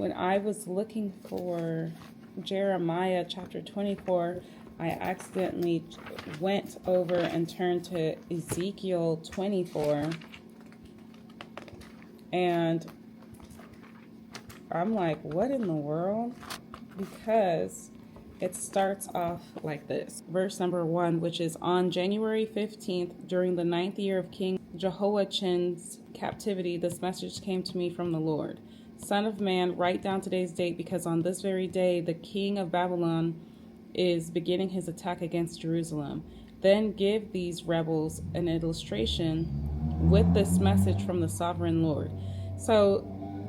when I was looking for Jeremiah chapter 24, I accidentally went over and turned to Ezekiel 24. And I'm like, what in the world? Because it starts off like this. Verse number 1, which is, on January 15th, during the 9th year of King Jehoiachin's captivity, this message came to me from the Lord. Son of man, write down today's date, because on this very day, the king of Babylon is beginning his attack against Jerusalem. Then give these rebels an illustration with this message from the sovereign Lord. So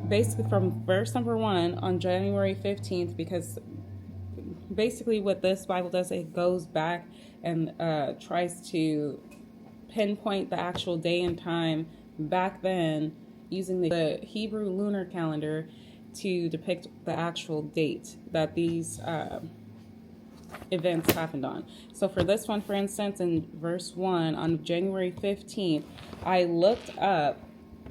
basically from verse number 1, on January 15th, because basically what this Bible does, it goes back and tries to pinpoint the actual day and time back then using the Hebrew lunar calendar to depict the actual date that these events happened on. So for this one, for instance, in verse 1, on January 15th, I looked up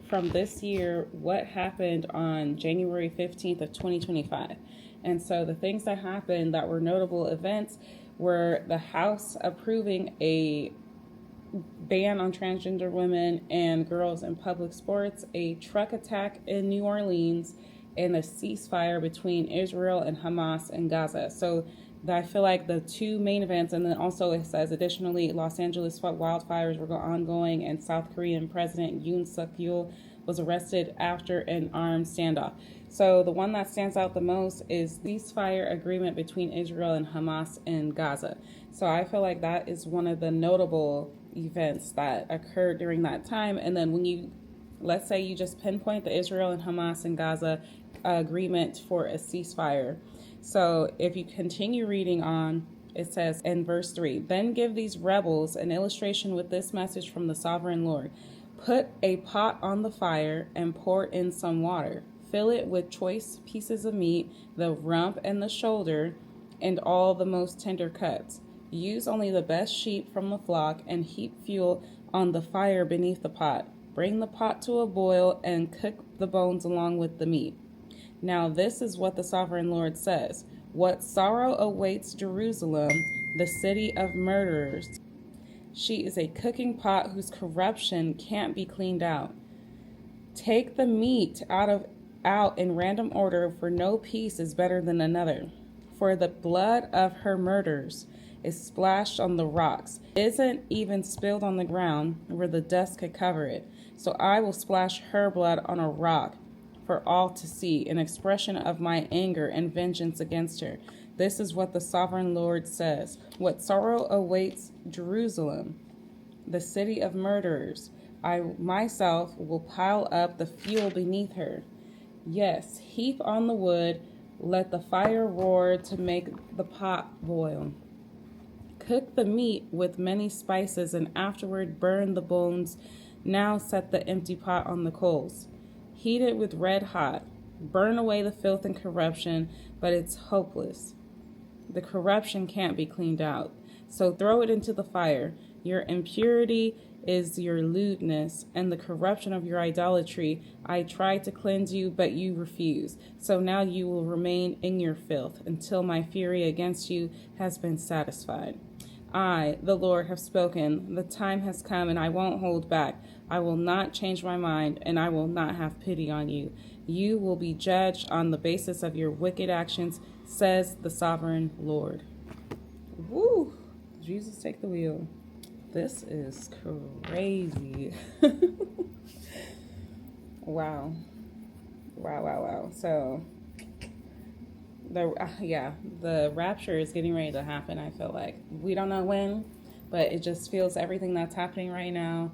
from this year what happened on January 15th of 2025. And so the things that happened that were notable events were the House approving a ban on transgender women and girls in public sports, a truck attack in New Orleans, and a ceasefire between Israel and Hamas in Gaza. So I feel like the two main events, and then also it says additionally, Los Angeles wildfires were ongoing, and South Korean President Yoon Suk Yeol was arrested after an armed standoff. So the one that stands out the most is the ceasefire agreement between Israel and Hamas in Gaza. So I feel like that is one of the notable events that occurred during that time. And then when you, let's say you just pinpoint the Israel and Hamas and Gaza agreement for a ceasefire. So if you continue reading on, it says in verse 3, then give these rebels an illustration with this message from the sovereign Lord. Put a pot on the fire and pour in some water. Fill it with choice pieces of meat, the rump and the shoulder, and all the most tender cuts. Use only the best sheep from the flock and heap fuel on the fire beneath the pot. Bring the pot to a boil and cook the bones along with the meat. Now this is what the sovereign Lord says. What sorrow awaits Jerusalem, the city of murderers. She is a cooking pot whose corruption can't be cleaned out. Take the meat out in random order, for no piece is better than another. For the blood of her murders is splashed on the rocks, isn't even spilled on the ground where the dust could cover it. So I will splash her blood on a rock for all to see, an expression of my anger and vengeance against her. This is what the sovereign Lord says. What sorrow awaits Jerusalem, the city of murderers. I myself will pile up the fuel beneath her. Yes, heap on the wood, let the fire roar to make the pot boil. Cook the meat with many spices and afterward burn the bones. Now set the empty pot on the coals. Heat it with red hot. Burn away the filth and corruption, but it's hopeless. The corruption can't be cleaned out. So throw it into the fire. Your impurity is your lewdness, and the corruption of your idolatry. I tried to cleanse you, but you refuse. So now you will remain in your filth until my fury against you has been satisfied. I, the Lord, have spoken. The time has come, and I won't hold back. I will not change my mind, and I will not have pity on you. You will be judged on the basis of your wicked actions, says the sovereign Lord. Woo! Jesus, take the wheel. This is crazy. Wow. So, the rapture is getting ready to happen, I feel like. We don't know when, but it just feels everything that's happening right now.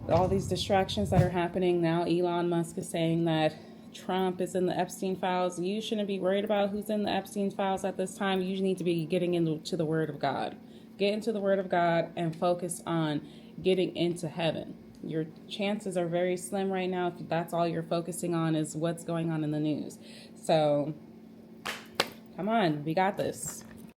All these distractions that are happening now. Elon Musk is saying that Trump is in the Epstein files. You shouldn't be worried about who's in the Epstein files at this time. You need to be getting into the Word of God. Get into the Word of God and focus on getting into heaven. Your chances are very slim right now if that's all you're focusing on is what's going on in the news. So, come on, we got this.